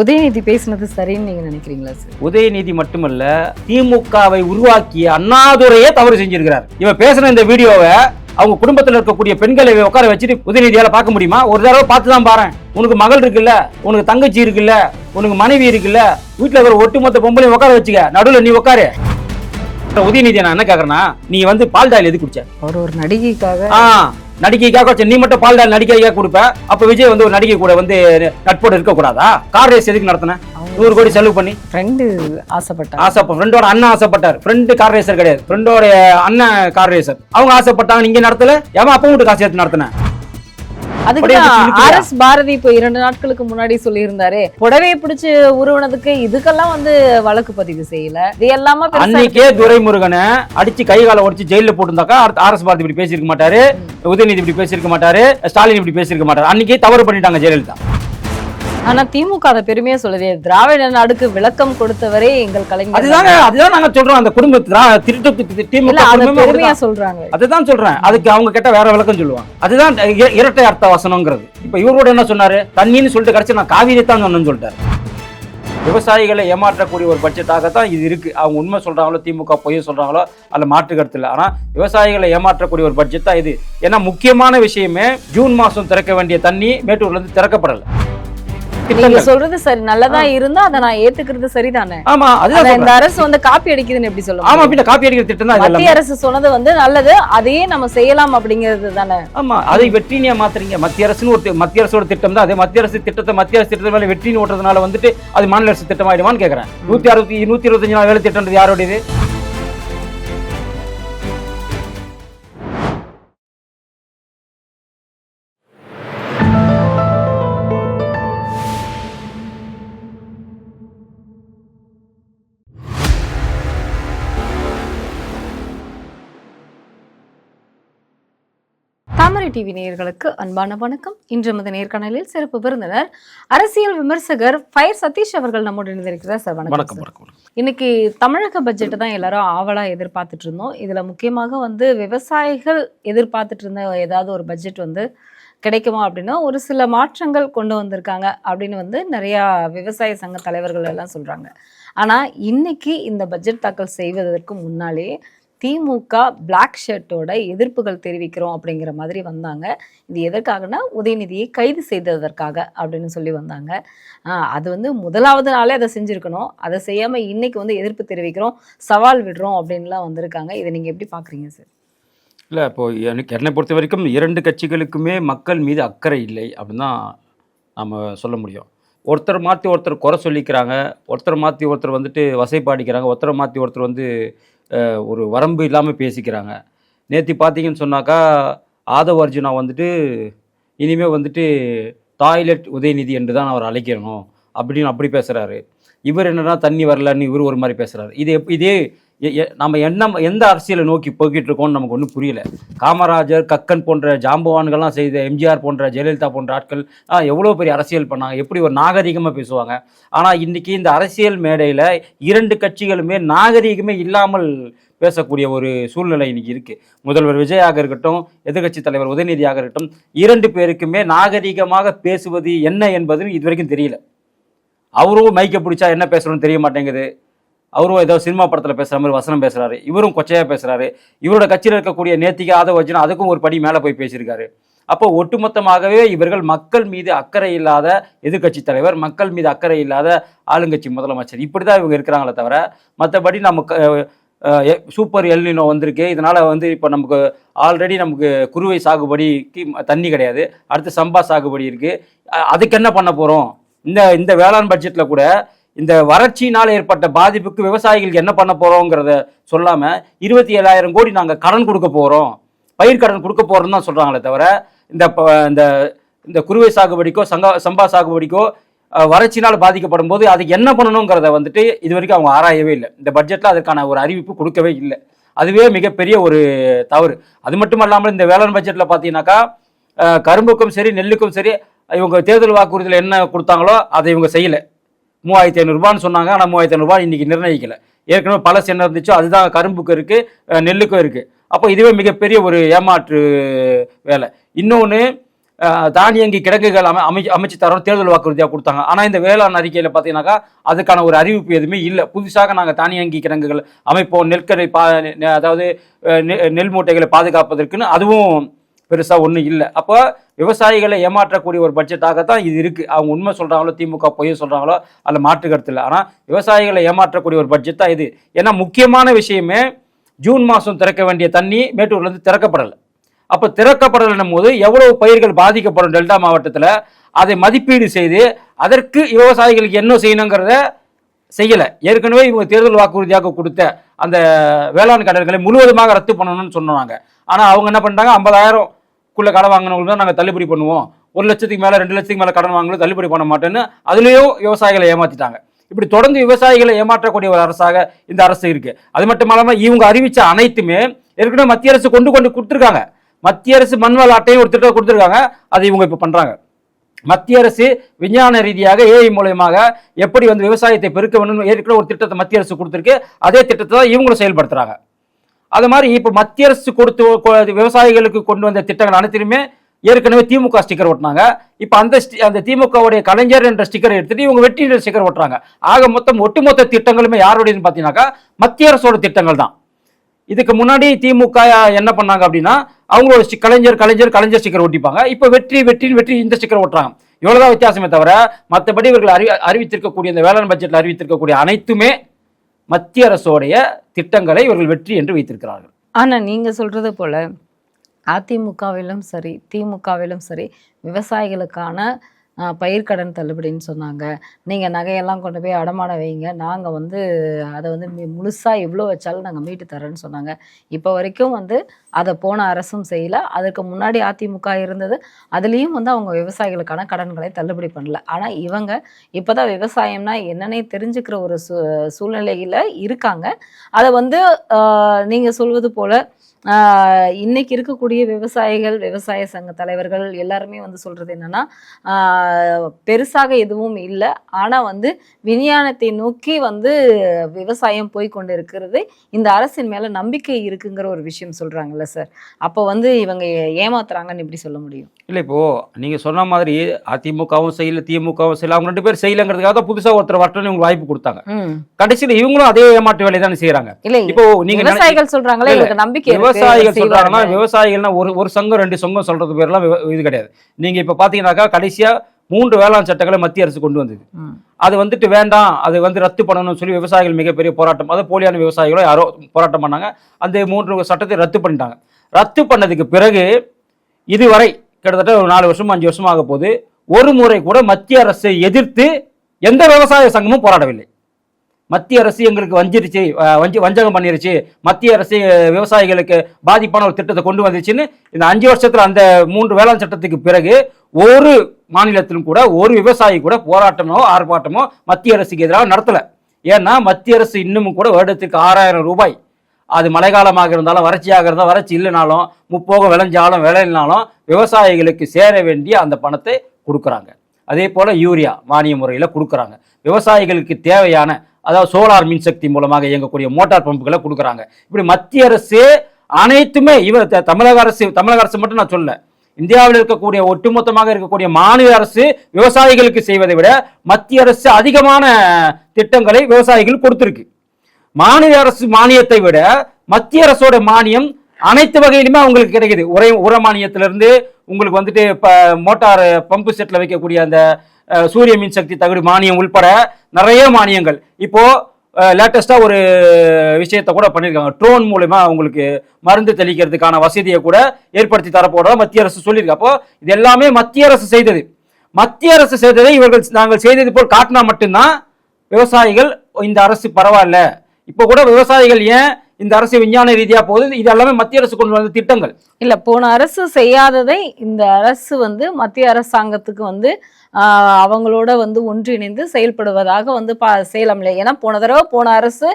உதயநிதி பேசினது சரின்னு நீங்க நினைக்கிறீங்களா சார்? உதயநிதி மட்டுமல்ல, திமுகவை உருவாக்கிய அண்ணாதுரையே தவறு செஞ்சிருக்கிறார். இவன் பேசுன இந்த வீடியோவை அவங்க குடும்பத்தில் இருக்கக்கூடிய பெண்களை உட்கார வச்சுட்டு உதயநிதியால பார்க்க முடியுமா? ஒரு தடவை பார்த்து தான் பாரு. உனக்கு மகள் இருக்குல்ல, உனக்கு தங்கச்சி இருக்குல்ல, உனக்கு மனைவி இருக்குல்ல, வீட்டுல ஒரு ஒட்டுமொத்த பொம்பளை உட்கார வச்சுக்க, நடுவில் நீ உட்காரு. உதயநிதியை நான் என்ன கேக்குறேன்னா, நீ பால் டாயில் எது குடிச்ச? ஒரு நடிகைக்காக நடிகைக்காக நீ மட்டும் பால் டாயில் நடிகைக்காக கொடுப்ப. அப்ப விஜய் ஒரு நடிகை கூட நட்போடு இருக்க கூடாதா? கார் ரேஸ் எதுக்கு நடத்தின? 100 கோடி செலவு பண்ணி. ஃப்ரெண்டு ஆசைப்பட்டார். ஃப்ரெண்டோட அண்ணன் ஆசைப்பட்டார். ஃப்ரெண்டு கார் ரேசர் கிடையாது, ஃப்ரெண்டோட அண்ணன் கார் ரேசர். அவங்க ஆசைப்பட்டாங்க, நீங்க நடத்தல. ஏமா அப்ப வீட்டு காசு எடுத்து நடத்தின? அதுக்கு ஆர்எஸ் பாரதி இப்போ 2 நாட்களுக்கு முன்னாடி சொல்லியிருந்தாரு, புடவையை பிடிச்சு உருவனதுக்கு இதுக்கெல்லாம் வழக்கு பதிவு செய்யல. இது எல்லாமே அன்னைக்கே துரைமுருகனை அடிச்சு கை காலை உடைச்சு ஜெயில போட்டுருந்தாக்கா ஆர்எஸ் பாரதி இப்படி பேசியிருக்க மாட்டாரு, உதயநிதி இப்படி பேசியிருக்க மாட்டாரு, ஸ்டாலின் இப்படி பேசியிருக்க மாட்டாரு. அன்னைக்கே தவறு பண்ணிட்டாங்க ஜெயலலிதா. ஆனா திமுக அதை பெருமையா சொல்லுது, திராவிட நாடுக்கு விளக்கம் கொடுத்தவரே எங்கள் கலைஞர். அதுதான் நாங்க சொல்றோம். அந்த பெருமையா சொல்றாங்க. அதுதான் சொல்றேன். அதுக்கு அவங்க கிட்ட வேற விளக்கம் சொல்லுவாங்க. அதுதான் இரட்டை அர்த்த வசனம்ங்கிறது. இப்ப இவரோட என்ன சொன்னாரு? தண்ணின்னு சொல்லிட்டு கடைசி நான் காவிரி தான் சொன்னேன்னு சொல்லிட்டாரு. விவசாயிகளை ஏமாற்றக்கூடிய ஒரு பட்ஜெட்டாகத்தான் இது இருக்கு. அவங்க உண்மை சொல்றாங்களோ, திமுக பொய் சொல்றாங்களோ, அதுல மாற்று கருத்து இல்லை. ஆனா விவசாயிகளை ஏமாற்றக்கூடிய ஒரு பட்ஜெட் தான் இது. ஏன்னா முக்கியமான விஷயமே ஜூன் மாசம் திறக்க வேண்டிய தண்ணி மேட்டூர்ல இருந்து திறக்கப்படல. நீங்க சொல்றது சரி, நல்லதா இருந்தா அதை நான் ஏத்துக்கிறது சரிதானே? ஆமா, அதுதான் இந்த அரசு காப்பி அடிக்குதுன்னு எப்படி சொல்லுவாங்க? ஆமா, பின்ன காப்பி அடிக்கிற திட்டம் தான். மத்திய அரசு சொன்னது நல்லது, அதையே நம்ம செய்யலாம் அப்படிங்கிறது தானே. ஆமா, அதை வெற்றினியா மாத்துறீங்க. மத்திய அரசோட திட்டம் தான். அதே மத்திய அரசு திட்டத்தை மேல வெற்றின்னு ஓட்டுறதுனால அது மாநில அரசு திட்டம் ஆயிடுமான்னு கேக்குறேன். 125 நாள் வேலை திட்டம் யாரோடது? தாமரை டிவி நேயர்களுக்கு அன்பான வணக்கம். இன்று நமது நேர்காணலில் சிறப்பு விருந்தினர் அரசியல் விமர்சகர் ஃபயர் சதீஷ் அவர்கள் நம்மோடு இணைந்திருக்கிறார். சார் வணக்கம். இன்னைக்கு தமிழக பட்ஜெட்டை தான் எல்லாரும் ஆவலா எதிர்பார்த்துட்டு இருந்தோம். இதுல முக்கியமாக விவசாயிகள் எதிர்பார்த்துட்டு இருந்த ஏதாவது ஒரு பட்ஜெட் கிடைக்குமா அப்படின்னா ஒரு சில மாற்றங்கள் கொண்டு வந்திருக்காங்க அப்படின்னு நிறைய விவசாய சங்க தலைவர்கள் எல்லாம் சொல்றாங்க. ஆனா இன்னைக்கு இந்த பட்ஜெட் தாக்கல் செய்வதற்கு முன்னாலே திமுக பிளாக் ஷர்ட்டோட எதிர்ப்புகள் தெரிவிக்கிறோம் அப்படிங்கிற மாதிரி வந்தாங்க. இது எதற்காகனா உதயநிதியை கைது செய்ததற்காக அப்படின்னு சொல்லி வந்தாங்க. அது முதலாவது நாளே அதை செஞ்சுருக்கணும். அதை செய்யாமல் இன்னைக்கு எதிர்ப்பு தெரிவிக்கிறோம், சவால் விடுறோம் அப்படின்லாம் வந்திருக்காங்க. இதை நீங்கள் எப்படி பார்க்குறீங்க சார்? இல்லை, இப்போது என்னை பொறுத்த வரைக்கும் 2 கட்சிகளுக்குமே மக்கள் மீது அக்கறை இல்லை அப்படின்னு தான் நம்ம சொல்ல முடியும். ஒருத்தர் மாற்றி ஒருத்தர் குறை சொல்லிக்கிறாங்க, ஒருத்தர் மாற்றி ஒருத்தர் வசைப்பாடிக்கிறாங்க, ஒருத்தரை மாற்றி ஒருத்தர் ஒரு வரம்பு இல்லாமல் பேசிக்கிறாங்க. நேற்று பார்த்தீங்கன்னு சொன்னாக்கா ஆதவ அர்ஜுனா இனிமேல் டாய்லெட் உதயநிதி என்று தான் அவர் அழைக்கணும் அப்படின்னு அப்படி பேசுகிறாரு. இவர் என்னன்னா தண்ணி வரலன்னு இவர் ஒரு மாதிரி பேசுகிறாரு. இதே நம்ம எந்த அரசியலை நோக்கி போய்கிட்டு இருக்கோம்னு நமக்கு ஒன்றும் புரியல. காமராஜர், கக்கன் போன்ற ஜாம்பவான்கள்லாம் செய்த, எம்ஜிஆர் போன்ற, ஜெயலலிதா போன்ற ஆட்கள் எவ்வளோ பெரிய அரசியல் பண்ணாங்க, எப்படி ஒரு நாகரிகமாக பேசுவாங்க. ஆனால் இன்றைக்கி இந்த அரசியல் மேடையில் 2 கட்சிகளுமே நாகரிகமே இல்லாமல் பேசக்கூடிய ஒரு சூழ்நிலை இன்னைக்கு இருக்குது. முதல்வர் விஜயாக இருக்கட்டும், எதிர்கட்சி தலைவர் உதயநிதியாக இருக்கட்டும், 2 பேருக்குமே நாகரிகமாக பேசுவது என்ன என்பது இது வரைக்கும் தெரியல. அவரும் மைக்கை பிடிச்சா என்ன பேசுகிறோன்னு தெரிய மாட்டேங்குது. அவரும் ஏதோ சினிமா படத்தில் பேசுகிற மாதிரி வசனம் பேசுகிறாரு, இவரும் கொச்சையாக பேசுகிறாரு. இவரோட கட்சியில் இருக்கக்கூடிய நேத்திகா ஆதவ அர்ஜுனா அதுக்கும் ஒரு படி மேலே போய் பேசியிருக்காரு. அப்போ ஒட்டுமொத்தமாகவே இவர்கள் மக்கள் மீது அக்கறை இல்லாத எதிர்கட்சி தலைவர், மக்கள் மீது அக்கறை இல்லாத ஆளுங்கட்சி முதலமைச்சர், இப்படி தான் இவங்க இருக்கிறாங்களே தவிர மற்றபடி நமக்கு சூப்பர் எல்னினோ வந்திருக்கு. இதனால் இப்போ நமக்கு ஆல்ரெடி நமக்கு குறுவை சாகுபடிக்கு தண்ணி கிடையாது, அடுத்து சம்பா சாகுபடி இருக்குது. அதுக்கு என்ன பண்ண போகிறோம்? இந்த வேளாண் பட்ஜெட்டில் கூட இந்த வறட்சியினால் ஏற்பட்ட பாதிப்புக்கு விவசாயிகளுக்கு என்ன பண்ண போகிறோங்கிறத சொல்லாமல் 27,000 கோடி நாங்கள் கடன் கொடுக்க போகிறோம், பயிர் கடன் கொடுக்க போகிறோம் தான் சொல்கிறாங்களே தவிர இந்த குறுவை சாகுபடிக்கோ சம்பா சாகுபடிக்கோ வறட்சினால் பாதிக்கப்படும் போது அதுக்கு என்ன பண்ணணுங்கிறத இது வரைக்கும் அவங்க ஆராயவே இல்லை. இந்த பட்ஜெட்டில் அதுக்கான ஒரு அறிவிப்பு கொடுக்கவே இல்லை. அதுவே மிகப்பெரிய ஒரு தவறு. அது மட்டும் இல்லாமல் இந்த வேளாண் பட்ஜெட்டில் பார்த்தீங்கன்னாக்கா கரும்புக்கும் சரி நெல்லுக்கும் சரி இவங்க தேர்தல் வாக்குறுதியில் என்ன கொடுத்தாங்களோ அதை இவங்க செய்யலை. 3,500 ரூபான்னு சொன்னாங்க, ஆனால் 3,500 ரூபாய் இன்னைக்கு நிர்ணயிக்கலை. ஏற்கனவே பழசு என்ன இருந்துச்சோ அதுதான் கரும்புக்கும் இருக்குது, நெல்லுக்கும் இருக்குது. அப்போ இதுவே மிகப்பெரிய ஒரு ஏமாற்று வேலை. இன்னொன்று, தானியங்கி கிடங்குகள் அமைச்சு தரோம் தேர்தல் வாக்குறுதியாக கொடுத்தாங்க. ஆனால் இந்த வேளாண் அறிக்கையில் பார்த்தீங்கன்னாக்கா அதுக்கான ஒரு அறிவிப்பு எதுவுமே இல்லை. புதுசாக நாங்கள் தானியங்கி கிடங்குகள் அமைப்போம், நெற்கடை அதாவது நெல் மூட்டைகளை பாதுகாப்பதற்குன்னு அதுவும் பெருசாக ஒன்றும் இல்லை. அப்போ விவசாயிகளை ஏமாற்றக்கூடிய ஒரு பட்ஜெட்டாகத்தான் இது இருக்குது. அவங்க உண்மை சொல்கிறாங்களோ திமுக பொய்யை சொல்கிறாங்களோ அதில் மாற்று கருத்து இல்லை. ஆனால் விவசாயிகளை ஏமாற்றக்கூடிய ஒரு பட்ஜெட் தான் இது. ஏன்னா முக்கியமான விஷயமே ஜூன் மாதம் திறக்க வேண்டிய தண்ணி மேட்டூர்லேருந்து திறக்கப்படலை. அப்போ திறக்கப்படலைன்னும் போது எவ்வளவு பயிர்கள் பாதிக்கப்படும் டெல்டா மாவட்டத்தில் அதை மதிப்பீடு செய்து அதற்கு விவசாயிகளுக்கு என்ன செய்யணுங்கிறத செய்யலை. ஏற்கனவே இவங்க தேர்தல் வாக்குறுதியாக கொடுத்த அந்த வேளாண் கடன்களை முழுவதுமாக ரத்து பண்ணணும்னு சொன்னாங்க. ஆனால் அவங்க என்ன பண்ணிட்டாங்க, 50,000க்குள்ள கடன் வாங்கினவங்களுக்கு தான் நாங்கள் தள்ளுபடி பண்ணுவோம், 1 லட்சத்துக்கு மேலே 2 லட்சத்துக்கு மேலே கடன் வாங்கலும் தள்ளுபடி பண்ண மாட்டேன்னு அதுலேயும் விவசாயிகளை ஏமாற்றிட்டாங்க. இப்படி தொடர்ந்து விவசாயிகளை ஏமாற்றக்கூடிய ஒரு அரசாக இந்த அரசு இருக்கு. அது மட்டும் இல்லாமல் இவங்க அறிவித்த அனைத்துமே ஏற்கனவே மத்திய அரசு கொண்டு கொடுத்துருக்காங்க. மத்திய அரசு மண்வள அட்டையும் ஒரு திட்டம் கொடுத்துருக்காங்க, அது இவங்க இப்போ பண்ணுறாங்க. மத்திய அரசு விஞ்ஞான ரீதியாக ஏஐ மூலமாக எப்படி வந்து விவசாயத்தை பெருக்க வேணும்னு ஏற்கனவே ஒரு திட்டத்தை மத்திய அரசு கொடுத்துருக்கு. அதே திட்டத்தை தான் இவங்களும் செயல்படுத்துறாங்க. அது மாதிரி இப்போ மத்திய அரசு கொடுத்து விவசாயிகளுக்கு கொண்டு வந்த திட்டங்கள் அனைத்திலுமே ஏற்கனவே திமுக ஸ்டிக்கர் ஒட்டினாங்க. இப்போ அந்த திமுகவுடைய கலைஞர் என்ற ஸ்டிக்கரை எடுத்துட்டு இவங்க வெற்றி என்ற ஸ்டிக்கர் ஒட்டுறாங்க. ஆக மொத்தம் ஒட்டுமொத்த திட்டங்களுமே யாருடையன்னு பார்த்தீங்கன்னாக்கா மத்திய அரசோட திட்டங்கள் தான். இதுக்கு முன்னாடி திமுக என்ன பண்ணாங்க அப்படின்னா அவங்களோட கலைஞர் ஸ்டிக்கர் ஒட்டிப்பாங்க. இப்போ வெற்றி இந்த ஸ்டிக்கர் ஒட்டுறாங்க. இவ்வளவுதான் வித்தியாசமே தவிர மற்றபடி இவர்கள் அறிவித்திருக்கக்கூடிய இந்த வேளாண் பட்ஜெட்டில் அறிவித்திருக்கக்கூடிய அனைத்துமே மத்திய அரசோடைய திட்டங்களை இவர்கள் வெற்றி என்று வைத்திருக்கிறார்கள். ஆனா நீங்க சொல்றது போல அதிமுகவிலும் சரி திமுகவிலும் சரி விவசாயிகளுக்கான பயிர்க்கடன் தள்ளுபடின்னு சொன்னாங்க. நீங்கள் நகையெல்லாம் கொண்டு போய் அடமான வைங்க, நாங்கள் வந்து அதை வந்து முழுசாக எவ்வளோ வச்சாலும் நாங்கள் மீட்டு தரேன்னு சொன்னாங்க. இப்போ வரைக்கும் வந்து அதை போன அரசும் செய்யலை. அதுக்கு முன்னாடி அதிமுக இருந்தது, அதுலேயும் வந்து அவங்க விவசாயிகளுக்கான கடன்களை தள்ளுபடி பண்ணல. ஆனால் இவங்க இப்போ தான் விவசாயம்னா என்னன்னே தெரிஞ்சுக்கிற ஒரு சூழ்நிலையில் இருக்காங்க. அதை வந்து நீங்கள் சொல்வது போல் இன்னைக்கு இருக்கக்கூடிய விவசாயிகள், விவசாய சங்க தலைவர்கள் எல்லாருமே வந்து சொல்றது என்னன்னா பெருசாக எதுவும் இல்லை, ஆனால் வந்து விஞ்ஞானத்தை நோக்கி வந்து விவசாயம் போய் கொண்டு இருக்கிறது இந்த அரசின் மேல நம்பிக்கை இருக்குங்கிற ஒரு விஷயம் சொல்றாங்கல்ல சார். அப்போ வந்து இவங்க ஏமாத்துறாங்கன்னு எப்படி சொல்ல முடியும்? இல்லை, இப்போ நீங்க சொன்ன மாதிரி அதிமுகவும் செய்யல திமுகவும் செய்யல, அவங்க 2 பேர் செய்யலங்கிறதுக்காக தான் புதுசா ஒருத்தர் வரட்டும்னு இவங்க வாய்ப்பு கொடுத்தாங்க. கடைசியில் இவங்களும் அதே ஏமாற்று வேலையை தான் செய்யறாங்க. இல்லை, இப்போ நீங்க விவசாயிகள் சொல்றாங்களே இவங்களுக்கு நம்பிக்கை, விவசாயிகள் சொல்றாங்கன்னா விவசாயிகள்னா ஒரு சங்கம் 2 சங்கம் சொல்றது பேர்லாம் இது கிடையாது. நீங்க இப்ப பாத்தீங்கன்னாக்கா கடைசியா 3 வேளாண் சட்டங்களை மத்திய அரசு கொண்டு வந்தது. அது வந்துட்டு வேண்டாம், அது வந்து ரத்து பண்ணணும்னு சொல்லி விவசாயிகள் மிகப்பெரிய போராட்டம், அது போலியான விவசாயிகளோ யாரோ போராட்டம் பண்ணாங்க. அந்த 3 சட்டத்தை ரத்து பண்ணிட்டாங்க. ரத்து பண்ணதுக்கு பிறகு இதுவரை கிட்டத்தட்ட ஒரு 4 வருஷம் 5 வருஷம் ஆக போது ஒரு முறை கூட மத்திய அரசை எதிர்த்து எந்த விவசாய சங்கமும் போராடவில்லை. மத்திய அரசு எங்களுக்கு வஞ்சகம் பண்ணிருச்சு, மத்திய அரசு விவசாயிகளுக்கு பாதிப்பான ஒரு திட்டத்தை கொண்டு வந்துச்சுன்னு இந்த 5 வருஷத்துல அந்த 3 வேளாண் சட்டத்துக்கு பிறகு ஒரு மாநிலத்திலும் கூட ஒரு விவசாயி கூட போராட்டமோ ஆர்ப்பாட்டமோ மத்திய அரசுக்கு எதிராக நடத்தல. ஏன்னா மத்திய அரசு இன்னமும் கூட வருடத்துக்கு 6,000 ரூபாய், அது மழைக்காலமாக இருந்தாலும் வறட்சியாக இருந்தாலும் வறட்சி இல்லைனாலும் முப்போகம் விளைஞ்சாலும் விளையினாலும் விவசாயிகளுக்கு சேர வேண்டிய அந்த பணத்தை கொடுக்குறாங்க. அதே போல யூரியா மானிய முறையில் கொடுக்குறாங்க. விவசாயிகளுக்கு தேவையான அதாவது சோலார் மின்சக்தி மூலமாக இயங்கக்கூடிய மோட்டார் பம்புகளை கொடுக்குறாங்க. இப்படி மத்திய அரசு அனைத்துமே தமிழக அரசு மட்டும் நான் சொல்ல, இந்தியாவில் இருக்கக்கூடிய ஒட்டுமொத்தமாக இருக்கக்கூடிய மாநில அரசு விவசாயிகளுக்கு செய்வதை விட மத்திய அரசு அதிகமான திட்டங்களை விவசாயிகள் கொடுத்திருக்கு. மாநில அரசு மானியத்தை விட மத்திய அரசோட மானியம் அனைத்து வகையிலுமே அவங்களுக்கு கிடைக்குது. உர மானியத்திலிருந்து உங்களுக்கு வந்துட்டு மோட்டார் பம்பு செட்ல வைக்கக்கூடிய அந்த சூரிய மின்சக்தி தகுதி மானியம் உள்பட நிறைய மானியங்கள். இப்போ லேட்டஸ்டா ஒரு விஷயத்தை கூட பண்ணியிருக்காங்க. ட்ரோன் மூலமா அவங்களுக்கு மருந்து தெளிக்கிறதுக்கான வசதியை கூட ஏற்படுத்தி தரப்போறதா மத்திய அரசு சொல்லியிருக்கு. அப்போ இது எல்லாமே மத்திய அரசு செய்தது. மத்திய அரசு செய்ததை நாங்கள் செய்தது போல் காட்டினா மட்டும்தான் விவசாயிகள் இந்த அரசு பரவாயில்ல. இப்போ கூட விவசாயிகள் ஏன் இந்த அரசு விஞ்ஞான ரீதியா போகுது, இது எல்லாமே மத்திய அரசு கொண்டு வந்த திட்டங்கள். இல்ல, போன அரசு செய்யாததை இந்த அரசு வந்து மத்திய அரசாங்கத்துக்கு வந்து அவங்களோட வந்து ஒன்றிணைந்து செயல்படுவதாக வந்து செய்யலாம்ல. ஏன்னா போன அரசு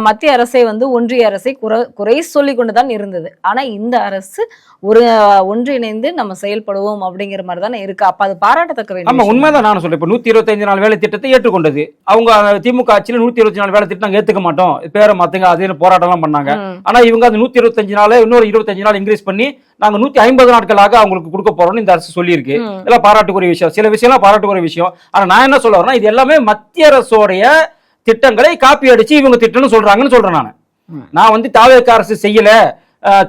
மத்திய அரசை வந்து ஒன்றிய அரசை குறை சொல்லி கொண்டுதான் இருந்தது. ஆனா இந்த அரசு ஒன்றிணைந்து நம்ம செயல்படுவோம் அப்படிங்கிற மாதிரி தானே இருக்கு. அப்ப அது பாராட்டத்தக்க வேண்டும். ஆமா, உண்மைதான். நான் சொல்றேன், இப்ப 125 நாள் வேலை திட்டத்தை ஏற்றுக்கொண்டது அவங்க. திமுக ஆட்சியில் 124 நாள் வேலை திட்டம் நாங்க ஏத்துக்க மாட்டோம், பேரை மாத்துங்க, அது போராட்டம் எல்லாம் பண்ணாங்க. ஆனா இவங்க அந்த 125 நாள் இன்னொரு 25 நாள் இன்க்ரீஸ் பண்ணி நாங்க 150 நாட்களாக அவங்களுக்கு கொடுக்க போறோம்னு இந்த அரசு சொல்லியிருக்கு. இதெல்லாம் பாராட்டுக்குரிய விஷயம். சில விஷயம்லாம் பாராட்டுக்குரிய விஷயம். ஆனா நான் என்ன சொல்ல வரேன்னா, இது எல்லாமே மத்திய அரசோடைய திட்டங்களை காப்பி அடிச்சு இவங்க திட்டம்னு சொல்றாங்கன்னு சொல்றேன். நான் வந்து தாவேக அரசு செய்யல,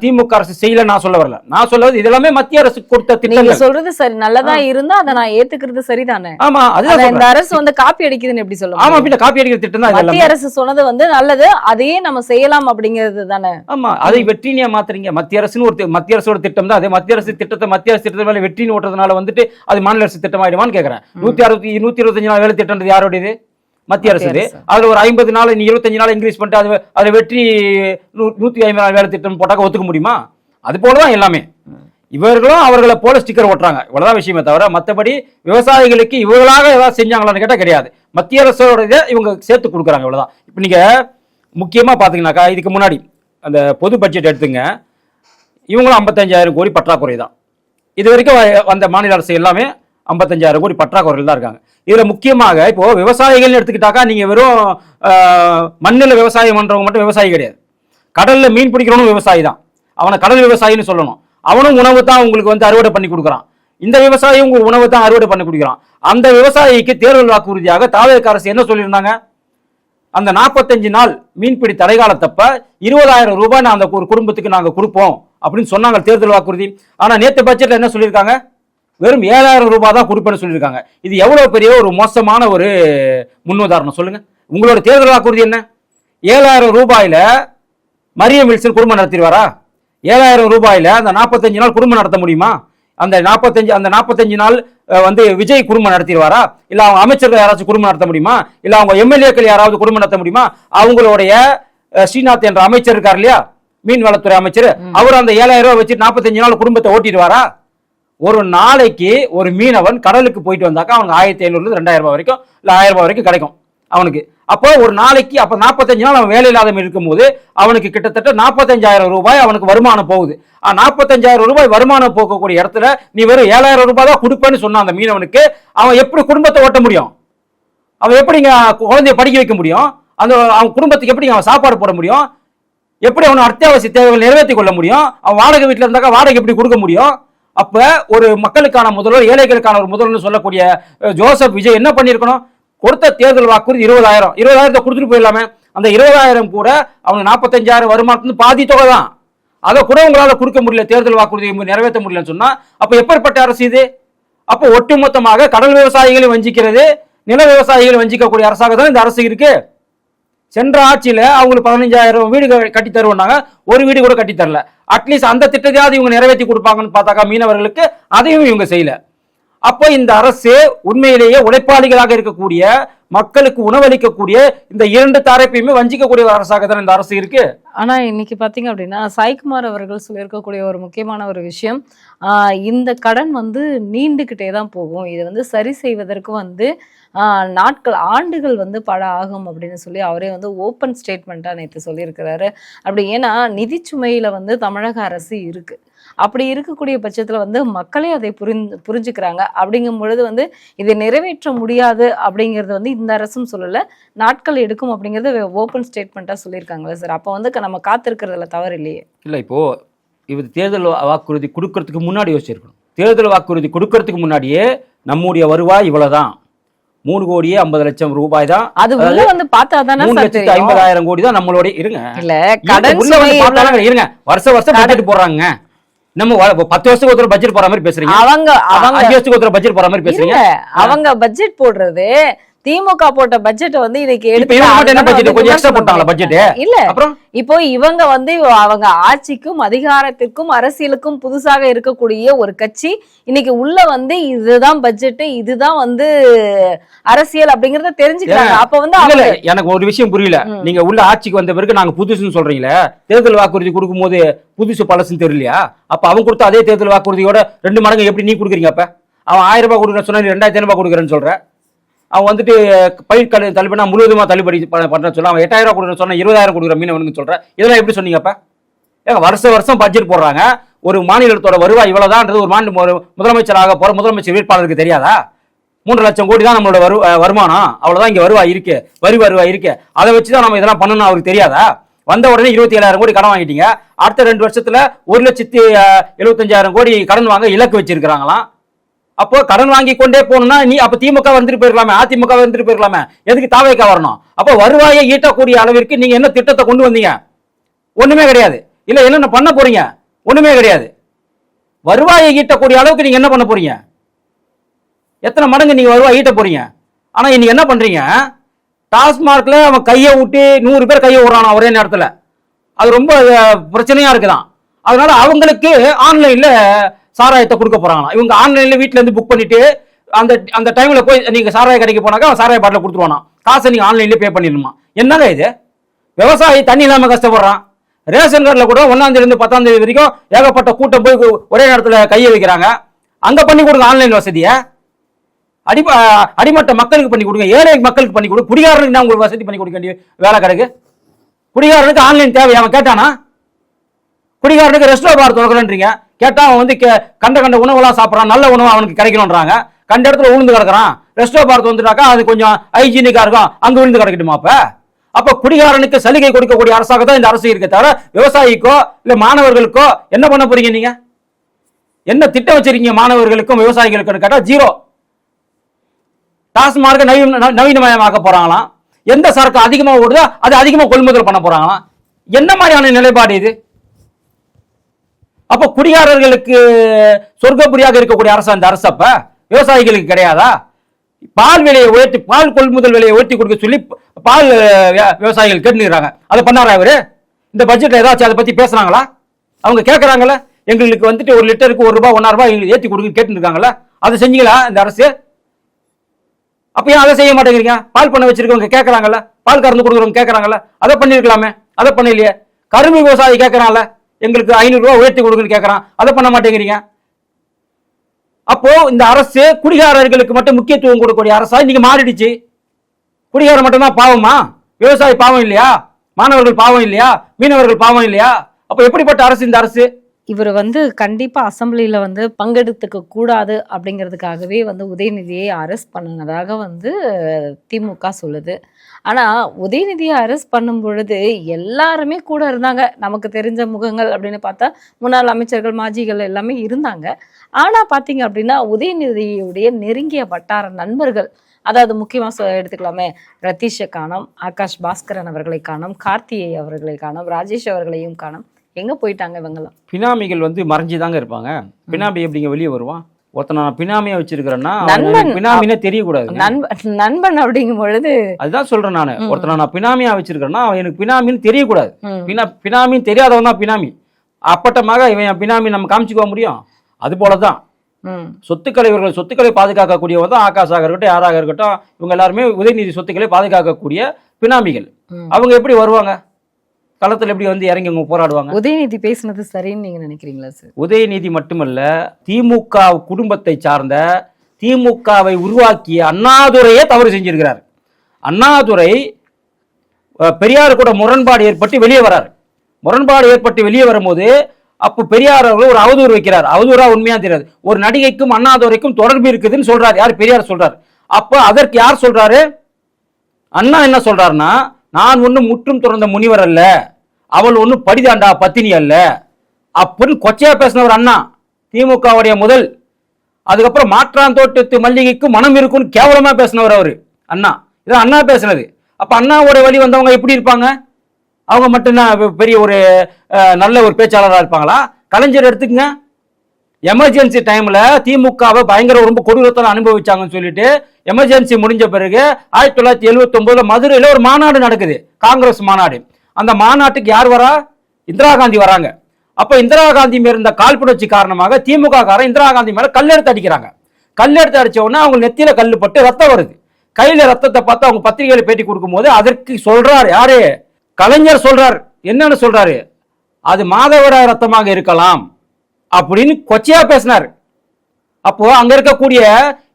திமுக அரசு செய்யல நான் சொல்ல வரல. நான் சொல்றது இது எல்லாமே மத்திய அரசு கொடுத்த திட்டங்கள். சொல்றது சரி, நல்லதா இருந்தா அதை நான் ஏத்துக்கிறது சரிதானே. ஆமா, அதுதான் இந்த அரசு வந்து காப்பி அடிக்குதுன்னு எப்படி சொல்லுவாங்க? ஆமா, பின்ன காப்பி அடிக்கிற திட்டம் தான். மத்திய அரசு சொன்னது வந்து நல்லது, அதையே நம்ம செய்யலாம் அப்படிங்கிறது தானே. ஆமா, அதை வெற்றினியா மாத்துறீங்க. மத்திய அரசோட திட்டம் தான். அதே மத்திய அரசு திட்டத்தை மேல வெற்றின்னு ஓட்டுறதுனால வந்துட்டு அது மாநில அரசு திட்டம் ஆயிடுவான்னு கேக்குறேன். 125 நாள் வேலை திட்டம் யாரோடையது? மத்திய அரசு. அதுல ஒரு 50 நாள் 25 நாள் இன்க்ரீஸ் பண்ணிட்டு அது வெற்றி 150 நாள் வேலை திட்டம் போட்டாக்க ஒத்துக்க முடியுமா? அது போலதான் எல்லாமே. இவர்களும் அவர்களை போல ஸ்டிக்கர் ஓட்டுறாங்க, இவ்வளவுதான் விஷயமே தவிர மற்றபடி விவசாயிகளுக்கு இவர்களாக ஏதாவது செஞ்சாங்களான்னு கேட்டா கிடையாது. மத்திய அரசோட இதை இவங்க சேர்த்து கொடுக்குறாங்க, இவ்வளவுதான். இப்ப நீங்க முக்கியமா பாத்தீங்கன்னாக்கா, இதுக்கு முன்னாடி அந்த பொது பட்ஜெட் எடுத்துங்க, இவங்களும் 55,000 கோடி பற்றாக்குறை தான். இது வரைக்கும் வந்த மாநில அரசு எல்லாமே 55,000 கோடி பற்றாக்குறையில் தான் இருக்காங்க. இதுல முக்கியமாக இப்போ விவசாயிகள் எடுத்துக்கிட்டாக்கா, நீங்க வெறும் மண்ணில் விவசாயம் பண்றவங்க மட்டும் விவசாயி கிடையாது. கடல்ல மீன் பிடிக்கிறவனும் விவசாயி தான். அவனை கடல் விவசாயின்னு சொல்லணும். அவனும் உணவு தான் உங்களுக்கு வந்து அறுவடை பண்ணி கொடுக்குறான். இந்த விவசாயியும் உங்களுக்கு உணவு தான் அறுவடை பண்ணி கொடுக்குறான். அந்த விவசாயிக்கு தேர்தல் வாக்குறுதியாக தாவேக அரசு என்ன சொல்லியிருந்தாங்க? அந்த 45 நாள் மீன்பிடி தடைகாலத்தப்ப 20,000 ரூபாய் அந்த ஒரு குடும்பத்துக்கு நாங்க கொடுப்போம் அப்படின்னு சொன்னாங்க, தேர்தல் வாக்குறுதி. ஆனா நேற்று பட்ஜெட்ல என்ன சொல்லியிருக்காங்க? வெறும் 7,000 ரூபாய் தான் கொடுப்பேன்னு சொல்லியிருக்காங்க. இது எவ்வளவு பெரிய ஒரு மோசமான ஒரு முன்னுதாரணம் சொல்லுங்க. உங்களோட தேர்தல் வாக்குறுதி என்ன? 7,000 ரூபாயில மரியம் வில்சன் குடும்பம் நடத்திடுவாரா? 7,000 ரூபாயில அந்த 45 நாள் குடும்பம் நடத்த முடியுமா? அந்த 45 நாள் வந்து விஜய் குடும்பம் நடத்திடுவாரா? இல்ல அவங்க அமைச்சர்கள் யாராச்சும் குடும்பம் நடத்த முடியுமா? இல்ல அவங்க எம்எல்ஏக்கள் யாராவது குடும்பம் நடத்த முடியுமா? அவங்களுடைய ஸ்ரீநாத் என்ற அமைச்சர் இருக்கார் இல்லையா, மீன்வளத்துறை அமைச்சர், அவர் அந்த 7,000 ரூபாய் வச்சு 45 நாள் குடும்பத்தை ஓட்டிடுவாரா? ஒரு நாளைக்கு ஒரு மீனவன் கடலுக்கு போயிட்டு வந்தாக்கா அவனுக்கு 1,500 2,000 ரூபாய் வரைக்கும் இல்ல 1000 ரூபாய் வரைக்கும் கிடைக்கும் அவனுக்கு. அப்போ ஒரு நாளைக்கு 45 நாள் அவன் வேலை இல்லாத இருக்கும் போது அவனுக்கு கிட்டத்தட்ட 45,000 ரூபாய் அவனுக்கு வருமானம் போகுது. 45,000 ரூபாய் வருமானம் போகக்கூடிய இடத்துல நீ வெறும் 7,000 ரூபாய் தான் கொடுப்பேன்னு சொன்ன அந்த மீனவனுக்கு அவன் எப்படி குடும்பத்தை ஓட்ட முடியும்? அவன் எப்படிங்க குழந்தைய படிக்க வைக்க முடியும்? அந்த அவன் குடும்பத்துக்கு எப்படி அவன் சாப்பாடு போட முடியும்? எப்படி அவன் அத்தியாவசிய தேவைகள் நிறைவேற்றி கொள்ள முடியும்? அவன் வாடகை வீட்டுல இருந்தாக்கா வாடகை எப்படி கொடுக்க முடியும்? அப்ப ஒரு மக்களுக்கான முதல்வர், ஏழைகளுக்கான ஒரு முதல்வர் சொல்லக்கூடிய ஜோசப் விஜய் என்ன பண்ணிருக்கணும்? கொடுத்த தேர்தல் வாக்குறுதி 20,000 கொடுத்துட்டு போயிடலாமே. அந்த 20,000 கூட அவங்க 45,000 வருமானத்துக்கு பாதி தொகை தான். அதை கூட உங்களால கொடுக்க முடியல, தேர்தல் வாக்குறுதி நிறைவேற்ற முடியலன்னு சொன்னா அப்ப எப்படிப்பட்ட அரசு இது? அப்போ ஒட்டுமொத்தமாக கடல் விவசாயிகளை வஞ்சிக்கிறது, நில விவசாயிகளை வஞ்சிக்கக்கூடிய அரசாக தான் இந்த அரசு இருக்கு. சென்ற ஆட்சியில அவங்களுக்கு 15,000 வீடு கட்டி தருவாங்க, ஒரு வீடு கூட கட்டி தரல. அட்லீஸ்ட் அந்த திட்டத்தையாவது இவங்க நிறைவேற்றி கொடுப்பாங்கன்னு பார்த்தாக்கா மீனவர்களுக்கு அதையும் இவங்க செய்யல. அப்போ இந்த அரசு உண்மையிலேயே உழைப்பாளிகளாக இருக்கக்கூடிய மக்களுக்கு உணவளிக்கக்கூடிய இந்த 2 தரப்பையுமே வஞ்சிக்கக்கூடிய ஒரு அரசாக தான் இந்த அரசு இருக்கு. ஆனா இன்னைக்கு பாத்தீங்க அப்படின்னா சாய்குமார் அவர்கள் சொல்லியிருக்கக்கூடிய ஒரு முக்கியமான ஒரு விஷயம், இந்த கடன் வந்து நீண்டுகிட்டே தான் போகும், இது வந்து சரி செய்வதற்கு வந்து ஆண்டுகள் வந்து பல ஆகும் அப்படின்னு சொல்லி அவரே வந்து ஓப்பன் ஸ்டேட்மெண்ட்டா நேற்று சொல்லியிருக்கிறாரு. அப்படி ஏன்னா நிதிச்சுமையில வந்து தமிழக அரசு இருக்கு. அப்படி இருக்கக்கூடிய பட்சத்துல வந்து மக்களே அதை புரிஞ்சுக்கிறாங்க. அப்படிங்கும் பொழுது வந்து இதை நிறைவேற்ற முடியாது அப்படிங்கிறது வந்து இந்த அரசும் சொல்லல, நாட்கள் எடுக்கும் அப்படிங்கறது ஓப்பன் ஸ்டேட்மெண்ட்டா சொல்லியிருக்காங்களே சார். அப்போ வந்து நம்ம காத்திருக்கிறதுல தவறு இல்லையே. இல்ல, இப்போ இது தேர்தல் வாக்குறுதி கொடுக்கறதுக்கு முன்னாடி யோசிச்சிருக்கணும். தேர்தல் வாக்குறுதி கொடுக்கறதுக்கு முன்னாடியே நம்முடைய வருவாய் இவ்வளவுதான், 3,50,00,000 ரூபாய் தான். அது உள்ள வந்து பார்த்தாதானே 3,50,000 கோடி தான் நம்மளோட. இருங்க, இல்ல கடன் உள்ள வந்து பார்த்தாங்க. இருங்க, வருஷம் பட்ஜெட் போடுறாங்க. நம்ம 10 வருஷத்துக்கு ஒருத்தர் பட்ஜெட் போற மாதிரி பேசுறீங்க. அவங்க 5 வருஷத்துக்கு ஒருத்தர் பட்ஜெட் போற மாதிரி பேசுறீங்க. அவங்க பட்ஜெட் போடுறது திமுக போட்ட பட்ஜெட் வந்து இன்னைக்கு இல்ல. இப்போ இவங்க வந்து அவங்க ஆட்சிக்கும் அதிகாரத்திற்கும் அரசியலுக்கும் புதுசாக இருக்கக்கூடிய ஒரு கட்சி இன்னைக்கு உள்ள வந்து இதுதான் பட்ஜெட், இதுதான் வந்து அரசியல் அப்படிங்கறத தெரிஞ்சுக்கிறாங்க. அப்ப வந்து எனக்கு ஒரு விஷயம் புரியல. நீங்க உள்ள ஆட்சிக்கு வந்த பிறகு நாங்க புதுசுன்னு சொல்றீங்களே, தேர்தல் வாக்குறுதி கொடுக்கும் போது புதுசு பழசுன்னு தெரியலையா? அப்ப அவங்க கொடுத்த அதே தேர்தல் வாக்குறுதியோட 2 மடங்கு எப்படி நீ கொடுக்குறீங்க? அவன் 1000 ரூபாய் கொடுக்குறேன்னு சொன்னா 2500 ரூபாய் கொடுக்குறேன்னு சொல்கிறேன். அவன் வந்துட்டு பயிர் தள்ளுபடினா முழுவதுமாக தள்ளுபடி பண்ணுறேன்னு சொல்ல, அவன் 8000 ரூபாய் கொடுக்குறேன்னு சொன்னால் 20000 கொடுக்குற மீனவனுக்கு சொல்கிறேன். இதெல்லாம் எப்படி சொன்னீங்கப்பா? ஏங்க வருஷம் பட்ஜெட் போடுறாங்க. ஒரு மாநிலத்தோட வருவாய் இவ்வளோதான்றது ஒரு முதலமைச்சராக போகிற முதலமைச்சர் வேட்பாளருக்கு தெரியாதா? 3 லட்சம் கோடி தான் நம்மளோட வருமானம், அவ்வளோதான் இங்கே வருவாய் இருக்கு, வருவாய் இருக்கு. அதை வச்சு தான் நம்ம இதெல்லாம் பண்ணணும் அவருக்கு தெரியாதா? வந்த உடனே 27,000 கோடி கடன் வாங்கிட்டீங்க. அடுத்த 2 வருஷத்துல 1,75,000 கோடி கடன் வாங்க இலக்கு வச்சிருக்கிறாங்களாம். அப்போ கடன் வாங்கி கொண்டே போகணும்னா நீ அப்ப திமுக வந்துட்டு போயிருக்கலாமே, அதிமுக வந்துட்டு போயிருக்கலாமே, எதுக்கு தாவேக வரணும்? அப்போ வருவாயை ஈட்டக்கூடிய அளவிற்கு நீங்க என்ன திட்டத்தை கொண்டு வந்தீங்க? ஒண்ணுமே கிடையாது. இல்ல என்னென்ன பண்ண போறீங்க? ஒண்ணுமே கிடையாது. வருவாயை ஈட்டக்கூடிய அளவுக்கு நீங்க என்ன பண்ண போறீங்க? எத்தனை மடங்கு நீங்க வருவாய் ஈட்ட போறீங்க? ஆனா இன்னைக்கு என்ன பண்றீங்க? டாஸ்மார்க்ல அவன் கையை விட்டு 100 பேர் கையை விடுறான் ஒரே நேரத்தில். அது ரொம்ப பிரச்சனையா இருக்குதான். அதனால அவங்களுக்கு ஆன்லைன்ல சாராயத்தை கொடுக்க போறாங்களாம். இவங்க ஆன்லைன்ல வீட்டுல இருந்து புக் பண்ணிட்டு அந்த டைம்ல போய் நீங்க சாராய கடைக்கு போனாக்கா அவன் சாராய பாட்டில் கொடுத்துருவானா, காசை நீங்க ஆன்லைன்ல பே பண்ணிடணுமா? என்னங்க இது? விவசாயி தண்ணி இல்லாம கஷ்டப்படுறான். ரேஷன் கார்டில் கூட 1ஆம் தேதியிலிருந்து 10ஆம் தேதி வரைக்கும் ஏகப்பட்ட கூட்டம் போய் ஒரே நேரத்தில் கையை வைக்கிறாங்க. அங்க பண்ணி கொடுங்க ஆன்லைன் வசதியை. அடிமட்ட மக்களுக்கு பண்ணி கொடுங்க, ஏழை மக்களுக்கு பண்ணி கொடுங்க. குடிகாரனுக்கு நான் உங்களுக்கு வசதி பண்ணி கொடுக்க வேண்டிய வேலை கிடக்கு. குடிகாரனுக்கு ஆன்லைன் தேவை. அவன் கேட்டானா? குடிகாரனுக்கு ரெஸ்டாரண்ட் பார் திறக்கிறேன்றீங்க, கேட்டா அவன் வந்து கண்ட உணவுலாம் சாப்பிட்றான், நல்ல உணவு அவனுக்கு கிடைக்கணும்ன்றாங்க. கண்ட இடத்துல உளுந்து கிடக்குறான். ரெஸ்டாரண்ட் பார் வந்துட்டாக்கா அது கொஞ்சம் ஹைஜீனிக்கா இருக்கும், அங்க விழுந்து கிடக்கட்டுமா? அப்ப குடிகாரனுக்கு சலுகை கொடுக்கக்கூடிய அரசாக தான் இந்த அரசு இருக்க தவிர விவசாயிக்கோ இல்ல மாணவர்களுக்கோ என்ன பண்ண போறீங்க? நீங்க என்ன திட்டம் வச்சிருக்கீங்க மாணவர்களுக்கும் விவசாயிகளுக்கும் கேட்டா ஜீரோ. டாஸ்மார்க் நவீனமயமாக்க போறாங்களாம். எந்த சரக்கு அதிகமாக ஓடுதோ அது அதிகமாக கொள்முதல் பண்ண போறாங்களாம். என்ன மாதிரியான நிலைப்பாடு இது? அப்ப குடிகாரர்களுக்கு சொர்க்கப்புரியாக இருக்கக்கூடிய அரசு அந்த அரசு அப்ப விவசாயிகளுக்கு கிடையாதா? பால் விலையை உயர்த்தி, பால் கொள்முதல் விலையை உயர்த்தி கொடுக்க சொல்லி பால் விவசாயிகள் கேட்டுக்கிறாங்க. அதை பண்ணாரா அவரு? இந்த பட்ஜெட்ல ஏதாச்சும் அதை பத்தி பேசுறாங்களா? அவங்க கேட்கறாங்கல்ல, எங்களுக்கு வந்துட்டு 1 லிட்டருக்கு 1 ரூபாய் 1.5 ரூபாய் எங்களுக்கு ஏற்றி கொடுக்க கேட்டு இருக்காங்கல்ல, அதை செஞ்சீங்களா இந்த அரசு? அப்ப ஏன் அதை செய்ய மாட்டேங்கிறீங்க? பால் பண்ண வச்சிருக்கவங்க கேட்கறாங்கல்ல, பால் கறந்து கொடுக்குறவங்க கேட்கறாங்கல்ல, அதை பண்ணிருக்கலாமே. அதை பண்ணலையே. கரும்பு விவசாயி கேட்கறான்ல, எங்களுக்கு 500 ரூபாய் உயர்த்தி கொடுக்குன்னு கேட்கறான், அதை பண்ண மாட்டேங்கிறீங்க. அப்போ இந்த அரசு குடிகாரர்களுக்கு மட்டும் முக்கியத்துவம் கொடுக்கக்கூடிய அரசா இன்னைக்கு மாறிடுச்சு. குடிகாரர் மட்டும்தான் பாவமா? விவசாயி பாவம் இல்லையா? மாணவர்கள் பாவம் இல்லையா? மீனவர்கள் பாவம் இல்லையா? அப்ப எப்படிப்பட்ட அரசு இந்த அரசு? இவர் கண்டிப்பா அசம்பிளியில பங்கெடுத்துக்க கூடாது அப்படிங்கிறதுக்காகவே உதயநிதியை அரெஸ்ட் பண்ணினதாக திமுக சொல்லுது. ஆனா உதயநிதியை அரெஸ்ட் பண்ணும் பொழுது எல்லாருமே கூட இருந்தாங்க. நமக்கு தெரிஞ்ச முகங்கள் அப்படின்னு பார்த்தா முன்னாள் அமைச்சர்கள், மாஜிகள் எல்லாமே இருந்தாங்க. ஆனா பாத்தீங்க அப்படின்னா உதயநிதியுடைய நெருங்கிய வட்டார நண்பர்கள், அதாவது முக்கியமா எடுத்துக்கலாமே, ரத்தீஷை காணோம், ஆகாஷ் பாஸ்கரன் அவர்களை காணோம், கார்த்தியை அவர்களை காணோம், ராஜேஷ் அவர்களையும் காணோம். எங்க போயிட்டாங்க இவங்கெல்லாம்? பினாமிகள் மறைஞ்சுதாங்க இருப்பாங்க. பினாமி எப்படிங்க வெளியே வருவான்? ஒருத்தனை நான் பினாமியா வச்சிருக்கிறேன்னா பினாமினே தெரியக்கூடாது. நண்பன் அப்படிங்கும் பொழுது அதுதான் சொல்றேன் நானு. ஒருத்தனை நான் பினாமியா வச்சிருக்கிறேன்னா அவன் எனக்கு பினாமின்னு தெரியக்கூடாது. பினாமின்னு தெரியாதவன் தான் பினாமி. அப்பட்டமாக இவன் பினாமி நம்ம காமிச்சுக்க முடியும்? அது போலதான் சொத்துக்களை பாதுகாக்கக்கூடியவங்க தான் ஆகாஷாக இருக்கட்டும், யாராக இருக்கட்டும், இவங்க எல்லாருமே உதயநிதி சொத்துக்களை பாதுகாக்கக்கூடிய பினாமிகள். அவங்க எப்படி வருவாங்க? களத்தில் எப்படி இறங்கி அவங்க போராடுவாங்க? உதயநிதி பேசுனது சரின்னு நீங்க நினைக்கிறீங்களா சார்? உதயநிதி மட்டுமல்ல, திமுக குடும்பத்தை சார்ந்த, திமுகவை உருவாக்கிய அண்ணாதுரையே தவறு செஞ்சிருக்கிறார். அண்ணாதுரை பெரியார் கூட முரண்பாடு ஏற்பட்டு வெளியே வரார். முரண்பாடு ஏற்பட்டு வெளியே வரும்போது அப்போ பெரியார் அவர்கள் ஒரு அவதூறு வைக்கிறார். அவதூறா உண்மையா தெரியாது. ஒரு நடிகைக்கும் அண்ணாதுரைக்கும் தொடர்பு இருக்குதுன்னு சொல்றாரு. யார்? பெரியார் சொல்றாரு. அப்போ அதற்கு யார் சொல்றாரு? அண்ணா என்ன சொல்றாருன்னா, நான் ஒன்னும் முற்றும் துறந்த முனிவர் அல்ல, அவள் ஒன்னும் படிதாண்டா பத்தினி அல்ல அப்படின்னு கொச்சையா பேசினவர் அண்ணா. திமுகவுடைய முதல். அதுக்கப்புறம் மாற்றான் தோட்டத்து மல்லிகைக்கு மனம் இருக்குன்னு கேவலமா பேசினவர் அவரு அண்ணா. இதான் அண்ணா பேசினது. அப்ப அண்ணாவோட வழி வந்தவங்க எப்படி இருப்பாங்க? அவங்க மட்டும்தான் பெரிய ஒரு நல்ல ஒரு பேச்சாளராக இருப்பாங்களா? கலைஞர் எடுத்துக்கங்க. எமர்ஜென்சி டைம்ல திமுகவை பயங்கர ரொம்ப கொடூரத்தால் அனுபவிச்சாங்கன்னு சொல்லிட்டு எமர்ஜென்சி முடிஞ்ச பிறகு 1979 மதுரையில ஒரு மாநாடு நடக்குது, காங்கிரஸ் மாநாடு. அந்த மாநாட்டுக்கு யார் வரா? இந்திரா காந்தி வராங்க. அப்ப இந்திரா காந்தி மேல இருந்த காழ்ப்புணர்ச்சி காரணமாக திமுக காரன் இந்திரா காந்தி மேல கல்லெடுத்து அடிக்கிறாங்க. கல்லெடுத்து அடிச்ச உடனே அவங்க நெத்தியில கல்லு பட்டு ரத்தம் வருது. கையில ரத்தத்தை பார்த்து அவங்க பத்திரிகையில பேட்டி கொடுக்கும் போது அதற்கு சொல்றாரு யாரு? கலைஞர் சொல்றார். என்னன்னு சொல்றாரு? அது மாதவிடாய் ரத்தமாக இருக்கலாம் அப்படின்னு கொச்சையா பேசினார். அப்போ அங்க இருக்கக்கூடிய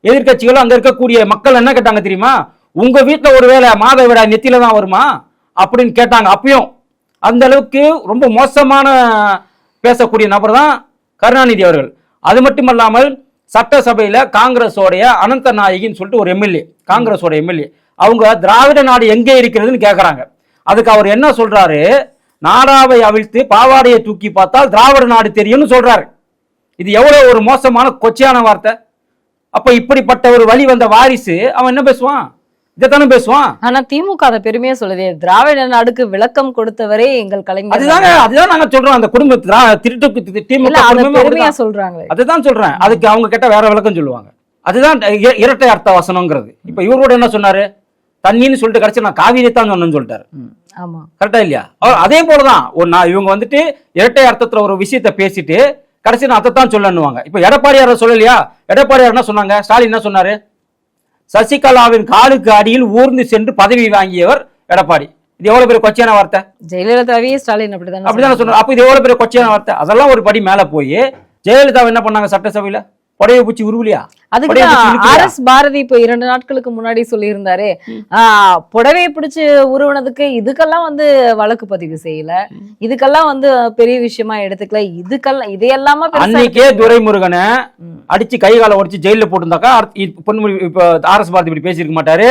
எதிர்க்கட்சிகளும் அங்க இருக்கக்கூடிய மக்கள் என்ன கேட்டாங்க தெரியுமா? உங்க வீட்டுல ஒருவேளை மாதவிடாய் நெத்தியில தான் வருமா அப்படின்னு கேட்டாங்க. அப்பயும் அந்த அளவுக்கு ரொம்ப மோசமான பேசக்கூடிய நபர் தான் கருணாநிதி அவர்கள். அது மட்டுமல்லாமல் சட்டசபையில காங்கிரஸோடைய அனந்த நாயகின்னு சொல்லிட்டு ஒரு எம்எல்ஏ, காங்கிரஸோட எம்எல்ஏ, அவங்க திராவிட நாடு எங்கே இருக்கிறதுன்னு கேட்கறாங்க. அதுக்கு அவர் என்ன சொல்றாரு? நாடாவை அவிழ்த்து பாவாடையை தூக்கி பார்த்தால் திராவிட நாடு தெரியும்னு சொல்றாரு. இது எவ்வளவு ஒரு மோசமான கொச்சையான வார்த்தை. அப்ப இப்படிப்பட்ட ஒரு வழி வந்த வாரிசு அவன் என்ன பேசுவான்? இதைத்தானே பேசுவான். ஆனா திமுக அதை பெருமையா சொல்லுதே, திராவிட நாடுக்கு விளக்கம் கொடுத்தவரே எங்கள் கலைஞர். அதுதான் நாங்க சொல்றோம். அந்த குடும்ப பெருமையா சொல்றாங்க. அதுதான் சொல்றேன். அதுக்கு அவங்க கேட்ட வேற விளக்கம் சொல்லுவாங்க. அதுதான் இரட்டை அர்த்த வசனம்ங்கிறது. இப்ப இவரோட என்ன சொன்னாரு? தண்ணின்னு சொல்லிட்டு கடைசி நான் காவிரி தான் சொன்னேன்னு சொல்லிட்டாரு. ஆமா, கரெக்டா இல்லையா? அதே போலதான் இவங்க வந்துட்டு இரட்டை அர்த்தத்துல ஒரு விஷயத்த பேசிட்டு கடைசி நான் அதைத்தான் சொல்லணுவாங்க. இப்ப எடப்பாடியார் சொல்லலையா? எடப்பாடியார் என்ன சொன்னாங்க? ஸ்டாலின் என்ன சொன்னாரு? சசிகலாவின் காலுக்கு அடியில் ஊர்ந்து சென்று பதவி வாங்கியவர் எடப்பாடி. இது எவ்வளவு பெரிய கொச்சையான வார்த்தை. ஜெயலலிதாவே ஸ்டாலின் அப்படிதான் சொன்னார். அப்ப இது எவ்வளவு பெரிய கொச்சையான வார்த்தை. அதெல்லாம் ஒரு படி மேல போய் ஜெயலலிதா என்ன பண்ணாங்க? சட்டசபையில புடவை பூச்சி உருவலியா? அதுக்கு ஆர்.எஸ். பாரதி இப்போ 2 நாட்களுக்கு முன்னாடி சொல்லியிருந்தாரு, புடவையை பிடிச்சு உருவனதுக்கு இதுக்கெல்லாம் வழக்கு பதிவு செய்யல, இதுக்கெல்லாம் பெரிய விஷயமா எடுத்துக்கல, இதையெல்லாமா அன்னைக்கே துரைமுருகனை அடிச்சு கை காலை உடைச்சு ஜெயில போட்டிருந்தாக்கா பொன்முடி இப்ப ஆர்.எஸ். பாரதி இப்படி பேசியிருக்க மாட்டாரு,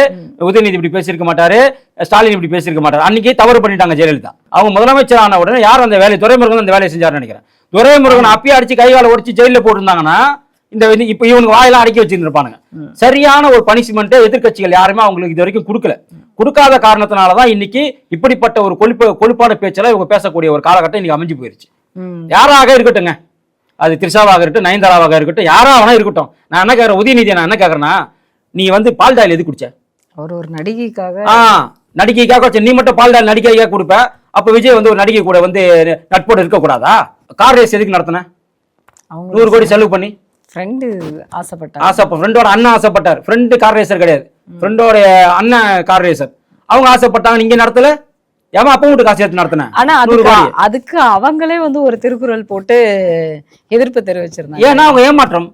உதயநிதி இப்படி பேசியிருக்க மாட்டாரு, ஸ்டாலின் இப்படி பேசியிருக்க மாட்டாரு. அன்னைக்கே தவறு பண்ணிட்டாங்க ஜெயலலிதா. அவங்க முதலமைச்சர் ஆன உடனே யார் அந்த வேலை? துரைமுருகன் அந்த வேலையை செஞ்சாருன்னு நினைக்கிறேன். துரைமுருகன் அப்பயே அடிச்சு கை காலை உடைச்சு ஜெயில போட்டிருந்தாங்கன்னா இப்ப இவனுக்கு வாயெல்லாம் அடக்கி வச்சிருப்பானுங்க. சரியான ஒரு பனிஷ்மெண்ட் எதிர்கட்சிகள் யாருமே அவங்களுக்கு இது வரைக்கும் கொடுக்காத காரணத்தினாலதான் இன்னைக்கு இப்படிப்பட்ட ஒரு கொழுப்பான பேச்செல்லாம் இவங்க பேசக்கூடிய ஒரு காலகட்டம் இன்னைக்கு அமைஞ்சு போயிருச்சு. யாராக இருக்கட்டுங்க, அது திரிஷாவாக இருக்கட்டும், நயன்தாராவாக இருக்கட்டும், யாராவனா இருக்கட்டும். நான் என்ன கேட்கறேன், உதயநிதியை நான் என்ன கேட்கறேன்னா, நீ பால் டாயில் எது குடிச்ச? ஒரு நடிகைக்காக நீ மட்டும் பால் டாயில் நடிகைக்காக கொடுப்ப. அப்ப விஜய் ஒரு நடிகை கூட நட்போடு இருக்க கூடாதா? கார் ரேஸ் எதுக்கு நடத்தின? 100 கோடி செலவு பண்ணி ஃப்ரெண்ட் ஃப்ரெண்டோட அண்ணன் ஆசைப்பட்டார். ஃப்ரெண்டு கார் ரேசர் கிடையாது, ஃப்ரெண்டோட அண்ணன் கார் ரேசர். அவங்க ஆசைப்பட்டாங்க, நீங்க நடத்தல. ஏமா அப்ப வீட்டு காசு எடுத்து நடத்தின? ஆனா அதுக்கு அவங்களே ஒரு திருக்குறள் போட்டு எதிர்ப்பு தெரிவிச்சிருந்தாங்க. ஏன்னா அவங்க ஏமாற்றம்.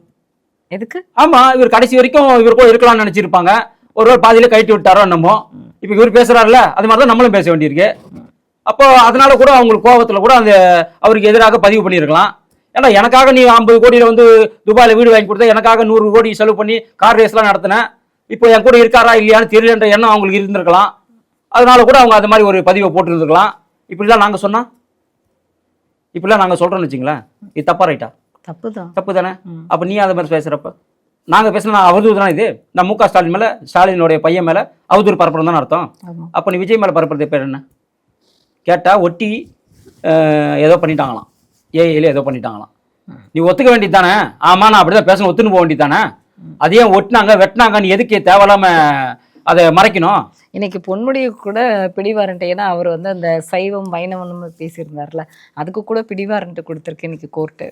எதுக்கு? ஆமா, இவர் கடைசி வரைக்கும் இவர் கூட இருக்கலாம்னு நினைச்சிருப்பாங்க. ஒரு பாதியில கழட்டி விட்டாரோ என்னமோ. இப்ப இவர் பேசுறாருல, அது மாதிரிதான் நம்மளும் பேச வேண்டியிருக்கு. அப்போ அதனால கூட அவங்களுக்கு கோபத்துல கூட அவருக்கு எதிராக பதிவு பண்ணியிருக்கலாம். ஏன்னா எனக்காக நீ 50 கோடியில துபாயில வீடு வாங்கி கொடுத்த, எனக்காக 100 கோடி செலவு பண்ணி கார் ரேஸ் எல்லாம் நடத்தினேன், இப்போ என் கூட இருக்காரா இல்லையான்னு தெரியலன்ற எண்ணம் அவங்களுக்கு இருந்திருக்கலாம். அதனால கூட அவங்க அது மாதிரி ஒரு பதிவை போட்டுருந்துருக்கலாம். இப்படிலாம் நாங்க சொன்னா, இப்படிலாம் நாங்க சொல்றோம்னு வச்சுங்களேன், இது தப்பா ரைட்டா? தப்பு தானே. அப்ப நீ அதை மாதிரி பேசுறப்ப நாங்க பேசினா அவதூறு தானே இது? நான் மு க ஸ்டாலின் மேல, ஸ்டாலினுடைய பையன் மேல அவதூறு பரப்புறது தானே அர்த்தம். அப்ப நீ விஜய் மேல பரப்புறது பேர் என்ன கேட்டா, ஒட்டி ஏதோ பண்ணிட்டாங்களாம், ஏஐல ஏதோ பண்ணிட்டாங்களாம். நீ ஒத்துக்க வேண்டியது தானே? ஆமா, நான் அப்படிதான் பேசணும், ஒத்துன்னு போக வேண்டியது தானே? அதையே ஒட்டினாங்க வெட்டினாங்க, நீ எதுக்கு தேவையில்லாம அதை மறைக்கணும்? இன்னைக்கு பொன்முடியை கூட பிடிவாரண்ட், ஏன்னா அவர் அந்த சைவம் வைணவம் பேசியிருந்தார்ல, அதுக்கு கூட பிடிவாரண்ட் கொடுத்துருக்கு இன்னைக்கு கோர்ட்டு.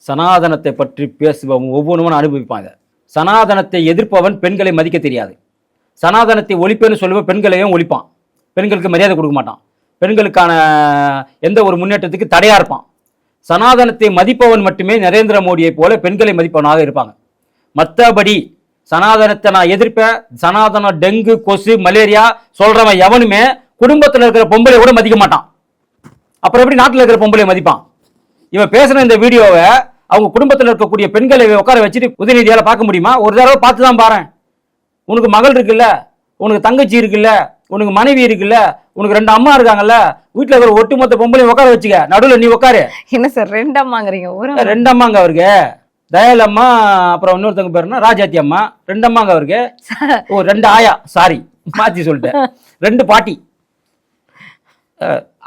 சனாதனத்தை பற்றி பேசுபவன் ஒவ்வொருவனும் அனுபவிப்பான். இதை சனாதனத்தை எதிர்ப்பவன் பெண்களை மதிக்க தெரியாது. சனாதனத்தை ஒழிப்பேன்னு சொல்லுவன் பெண்களையும் ஒழிப்பான். பெண்களுக்கு மரியாதை கொடுக்க மாட்டான். பெண்களுக்கான எந்த ஒரு முன்னேற்றத்துக்கு தடையா இருப்பான். சனாதனத்தை மதிப்பவன் மட்டுமே நரேந்திர மோடியை போல பெண்களை மதிப்பவனாக இருப்பாங்க. மற்றபடி சனாதனத்தை நான் எதிர்ப்பேன், சனாதனம் டெங்கு கொசு மலேரியா சொல்றவன் எவனுமே குடும்பத்தில் இருக்கிற பொம்பளை கூட மதிக்க மாட்டான். அப்புறம் எப்படி நாட்டில் இருக்கிற பொம்பளை மதிப்பான்? இவன் பேசுற இந்த வீடியோவை அவங்க குடும்பத்தில் இருக்கக்கூடிய பெண்களை உட்கார வச்சுட்டு உதயநிதியால பார்க்க முடியுமா? ஒரு தடவை பார்த்து தான் பாரு. உனக்கு மகள் இருக்குல்ல, உனக்கு தங்கச்சி இருக்குல்ல, உனக்கு மனைவி இருக்குல்ல, உனக்கு 2 அம்மா இருக்காங்கல்ல, வீட்டுல இருக்கிற ஒட்டுமொத்த பொம்பளையும் உட்கார வச்சுக்க, நடுவில் நீ உட்காரு. என்ன சார் 2 அம்மாங்கிறீங்க? 2 அம்மாங்க அவருக்கு. தயால் அம்மா, அப்புறம் இன்னொருத்தவங்க பேருனா ராஜாத்தி அம்மா. 2 அம்மாங்க அவருக்கு. 2 ஆயா, சாரி மாத்தி சொல்லிட்டேன், 2 பாட்டி.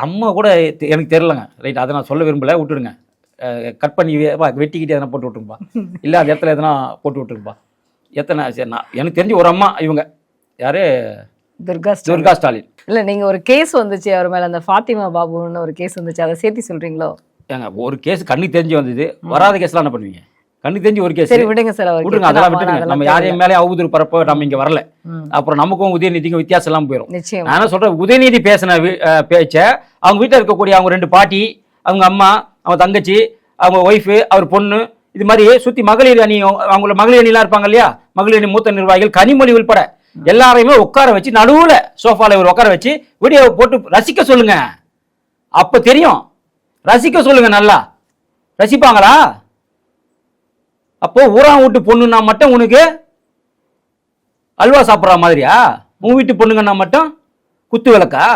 அம்மா கூட எனக்கு தெரியலங்க. ரைட், அதை நான் சொல்ல விரும்பல, விட்டுடுங்க. கட் பண்ணி வெட்டிக்கிட்டு எதனா போட்டு விட்டுருப்பா, இல்லை அந்த இடத்துல எதனா போட்டு விட்டுருப்பா. எத்தனை சரி, நான் எனக்கு தெரிஞ்சு ஒரு அம்மா, இவங்க யாரு? துர்கா ஸ்டாலின். இல்ல, நீங்க ஒரு கேஸ் வந்துச்சு அவர் மேல, அந்த ஃபாத்திமா பாபுன்னு ஒரு கேஸ் வந்துச்சு, அதை சேர்த்து சொல்றீங்களோ? ஏங்க, ஒரு கேஸ் கண்ணுக்கு தெரிஞ்சு வந்தது, வராத கேஸ்லாம் என்ன பண்ணுவீங்க? கண்ணுக்கு தெரிஞ்சு ஒரு கேஸ். சரி விடுங்க சார், விட்டுருங்க, அதெல்லாம் விட்டுருங்க. நம்ம யாரையும் மேலே அவதூறு பரப்ப நம்ம இங்க வரல. அப்புறம் நமக்கும் உதயநிதிக்கும் வித்தியாசம் எல்லாம் போயிடும். நான் என்ன சொல்றேன், உதயநிதி பேசின பேச்ச அவங்க வீட்டில் இருக்கக்கூடிய அவங்க 2 பாட்டி, அவங்க அம்மா, அவங்க தங்கச்சி, அவங்க ஒய்ஃபு, அவர் பொண்ணு, இது மாதிரி சுத்தி மகளிர் அணி, அவங்கள மகளிர் அணிலாம் இருப்பாங்க இல்லையா, மகளிர் அணி மூத்த நிர்வாகிகள், கனிமொழி உள்பட எல்லாரையுமே உட்கார வச்சு நடுவுல சோஃபால இவர் உட்கார வச்சு வீடியோவை போட்டு ரசிக்க சொல்லுங்க. அப்ப தெரியும். ரசிக்க சொல்லுங்க. நல்லா ரசிப்பாங்களா? அப்போ ஊரா வீட்டு பொண்ணுன்னா மட்டும் உனக்கு அல்வா சாப்பிட்ற மாதிரியா? உன் வீட்டு பொண்ணுங்கன்னா மட்டும் குத்து விளக்கா?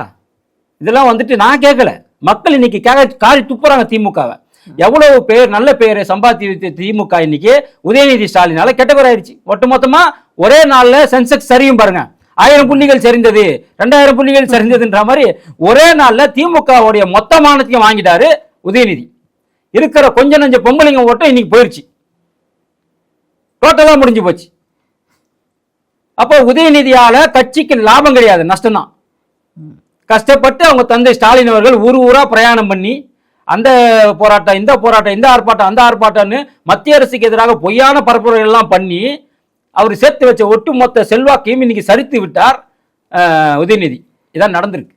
இதெல்லாம் வந்துட்டு நான் கேட்கல. மக்கள் இன்னைக்கு காரி துப்புறாங்க திமுகவை. எவ்வளவு பேர் நல்ல பேரை சம்பாதி திமுக இன்னைக்கு உதயநிதி ஸ்டாலினால கெட்ட பேர் ஆயிடுச்சு. ஒட்டுமொத்தமா ஒரே நாள்ல சென்செக்ஸ் சரியும் பாருங்க. 1000 புள்ளிகள் சரிந்தது, 2000 புள்ளிகள் சரிந்ததுன்ற மாதிரி ஒரே நாள்ல திமுகவுடைய மொத்தமானத்தையும் வாங்கிட்டாரு உதயநிதி. இருக்கிற கொஞ்ச நஞ்ச பொம்பளைங்க ஓட்டம் இன்னைக்கு போயிருச்சு. டோட்டலா முடிஞ்சு போச்சு. அப்போ உதயநிதியால கட்சிக்கு லாபம் கிடையாது, நஷ்டம் தான். கஷ்டப்பட்டு அவங்க தந்தை ஸ்டாலின் அவர்கள் ஊரா பிரயாணம் பண்ணி அந்த போராட்டம், இந்த போராட்டம், இந்த ஆர்ப்பாட்டம், அந்த ஆர்ப்பாட்டம்னு மத்திய அரசுக்கு எதிராக பொய்யான பரப்புரைகள் எல்லாம் பண்ணி அவர் சேர்த்து வச்ச ஒட்டுமொத்த செல்வாக்கையும் இன்னைக்கு சரித்து விட்டார் உதயநிதி. இதான் நடந்திருக்கு.